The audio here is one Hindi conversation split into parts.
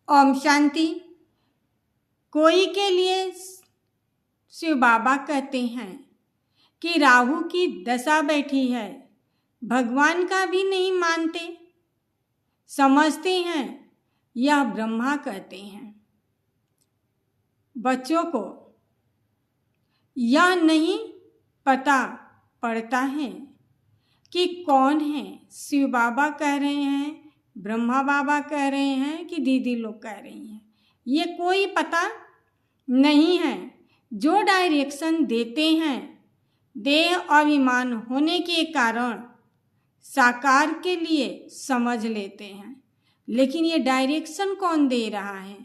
ओम शांति। कोई के लिए शिव बाबा कहते हैं कि राहु की दशा बैठी है, भगवान का भी नहीं मानते, समझते हैं यह ब्रह्मा कहते हैं। बच्चों को यह नहीं पता पड़ता है कि कौन है, शिव बाबा कह रहे हैं, ब्रह्मा बाबा कह रहे हैं कि दीदी लोग कह रही हैं, ये कोई पता नहीं है। जो डायरेक्शन देते हैं देह अभिमान होने के कारण साकार के लिए समझ लेते हैं, लेकिन ये डायरेक्शन कौन दे रहा है?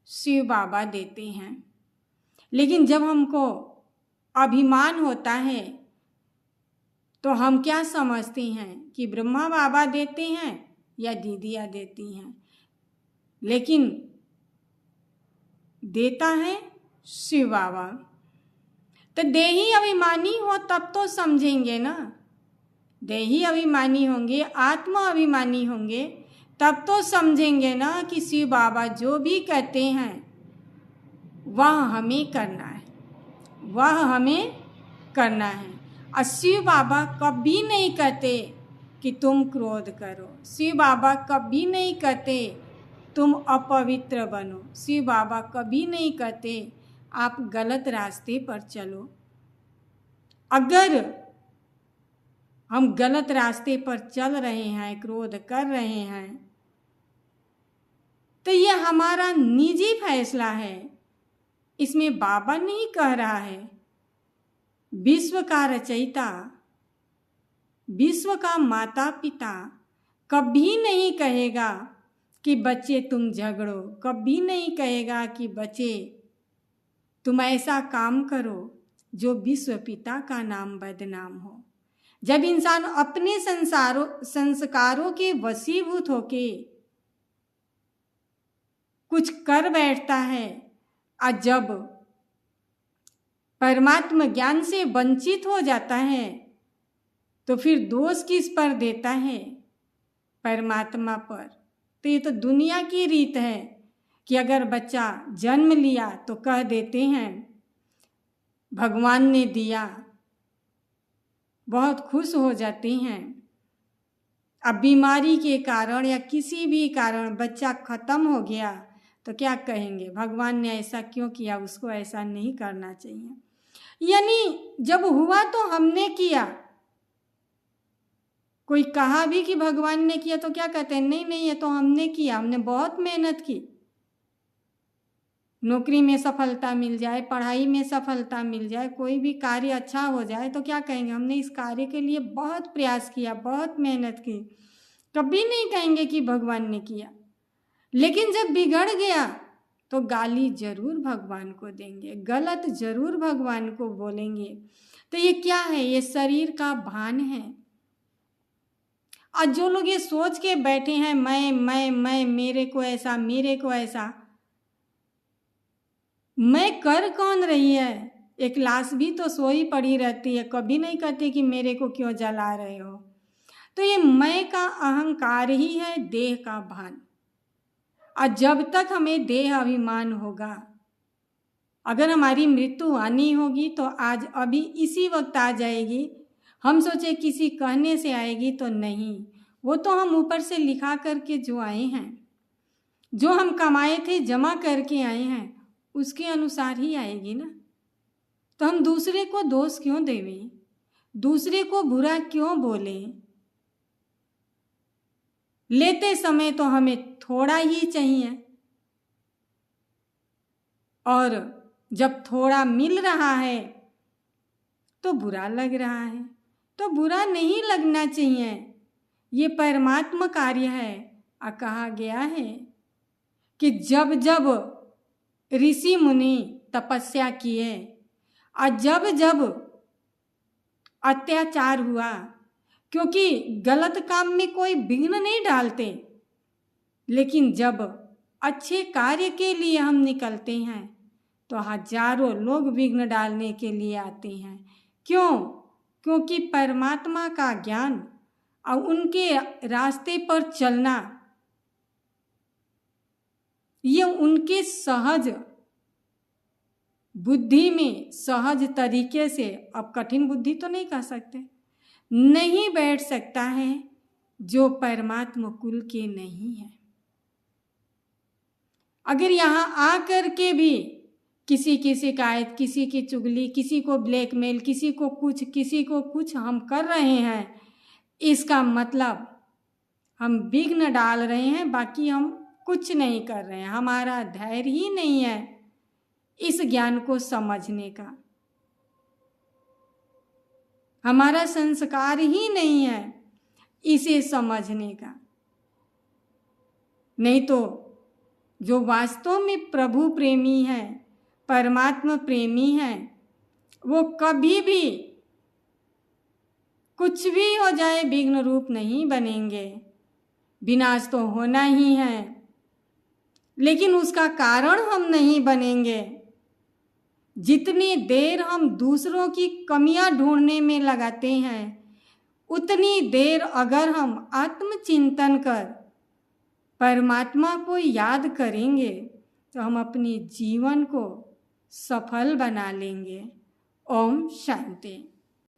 शिव बाबा देते हैं। लेकिन जब हमको अभिमान होता है तो हम क्या समझते हैं कि ब्रह्मा बाबा देते हैं या दीदियाँ देती हैं, लेकिन देता है शिव बाबा। तो देही अभिमानी हो तब तो समझेंगे ना, देही अभिमानी होंगे, आत्मा अभिमानी होंगे तब तो समझेंगे ना कि शिव बाबा जो भी कहते हैं वह हमें करना है, वह हमें करना है। और शिव बाबा कभी नहीं कहते कि तुम क्रोध करो, शिव बाबा कभी नहीं कहते तुम अपवित्र बनो, शिव बाबा कभी नहीं कहते आप गलत रास्ते पर चलो। अगर हम गलत रास्ते पर चल रहे हैं, क्रोध कर रहे हैं, तो यह हमारा निजी फैसला है, इसमें बाबा नहीं कह रहा है। विश्व का रचयिता, विश्व का माता पिता कभी नहीं कहेगा कि बच्चे तुम झगड़ो, कभी नहीं कहेगा कि बच्चे तुम ऐसा काम करो जो विश्व पिता का नाम बदनाम हो। जब इंसान अपने संस्कारों के वशीभूत होके कुछ कर बैठता है और जब परमात्मा ज्ञान से वंचित हो जाता है तो फिर दोष किस पर देता है? परमात्मा पर। तो ये तो दुनिया की रीत है कि अगर बच्चा जन्म लिया तो कह देते हैं भगवान ने दिया, बहुत खुश हो जाते हैं। अब बीमारी के कारण या किसी भी कारण बच्चा खत्म हो गया तो क्या कहेंगे? भगवान ने ऐसा क्यों किया, उसको ऐसा नहीं करना चाहिए। यानी जब हुआ तो हमने किया, कोई कहा भी कि भगवान ने किया तो क्या कहते हैं? नहीं नहीं, ये तो हमने किया, हमने बहुत मेहनत की। नौकरी में सफलता मिल जाए, पढ़ाई में सफलता मिल जाए, कोई भी कार्य अच्छा हो जाए तो क्या कहेंगे? हमने इस कार्य के लिए बहुत प्रयास किया, बहुत मेहनत की। कभी नहीं कहेंगे कि भगवान ने किया। लेकिन जब बिगड़ गया तो गाली जरूर भगवान को देंगे, गलत जरूर भगवान को बोलेंगे। तो ये क्या है? ये शरीर का भान है। और जो लोग ये सोच के बैठे हैं मैं मेरे को ऐसा, मेरे को ऐसा, मैं कर कौन रही है? एक लाश भी तो सोई पड़ी रहती है, कभी नहीं कहती कि मेरे को क्यों जला रहे हो। तो ये मैं का अहंकार ही है, देह का भान। और जब तक हमें देह अभिमान होगा, अगर हमारी मृत्यु आनी होगी तो आज अभी इसी वक्त आ जाएगी। हम सोचे किसी कहने से आएगी तो नहीं, वो तो हम ऊपर से लिखा करके जो आए हैं, जो हम कमाए थे जमा करके आए हैं, उसके अनुसार ही आएगी ना। तो हम दूसरे को दोष क्यों देवें, दूसरे को बुरा क्यों बोलें? लेते समय तो हमें थोड़ा ही चाहिए, और जब थोड़ा मिल रहा है तो बुरा लग रहा है। तो बुरा नहीं लगना चाहिए, ये परमात्मा कार्य है। और कहा गया है कि जब जब ऋषि मुनि तपस्या किए और जब जब अत्याचार हुआ, क्योंकि गलत काम में कोई विघ्न नहीं डालते, लेकिन जब अच्छे कार्य के लिए हम निकलते हैं तो हजारों लोग विघ्न डालने के लिए आते हैं। क्यों? क्योंकि परमात्मा का ज्ञान और उनके रास्ते पर चलना ये उनके सहज बुद्धि में, सहज तरीके से, अब कठिन बुद्धि तो नहीं कह सकते, नहीं बैठ सकता है जो परमात्मा कुल के नहीं है। अगर यहाँ आकर के भी किसी की शिकायत, किसी की चुगली, किसी को ब्लैकमेल, किसी को कुछ हम कर रहे हैं, इसका मतलब हम विघ्न डाल रहे हैं, बाकी हम कुछ नहीं कर रहे हैं। हमारा धैर्य ही नहीं है इस ज्ञान को समझने का, हमारा संस्कार ही नहीं है इसे समझने का। नहीं तो जो वास्तव में प्रभु प्रेमी है, परमात्मा प्रेमी है, वो कभी भी कुछ भी हो जाए विघ्न रूप नहीं बनेंगे। विनाश तो होना ही है, लेकिन उसका कारण हम नहीं बनेंगे। जितनी देर हम दूसरों की कमियां ढूंढने में लगाते हैं, उतनी देर अगर हम आत्मचिंतन कर परमात्मा को याद करेंगे तो हम अपने जीवन को सफल बना लेंगे। ओम शांति।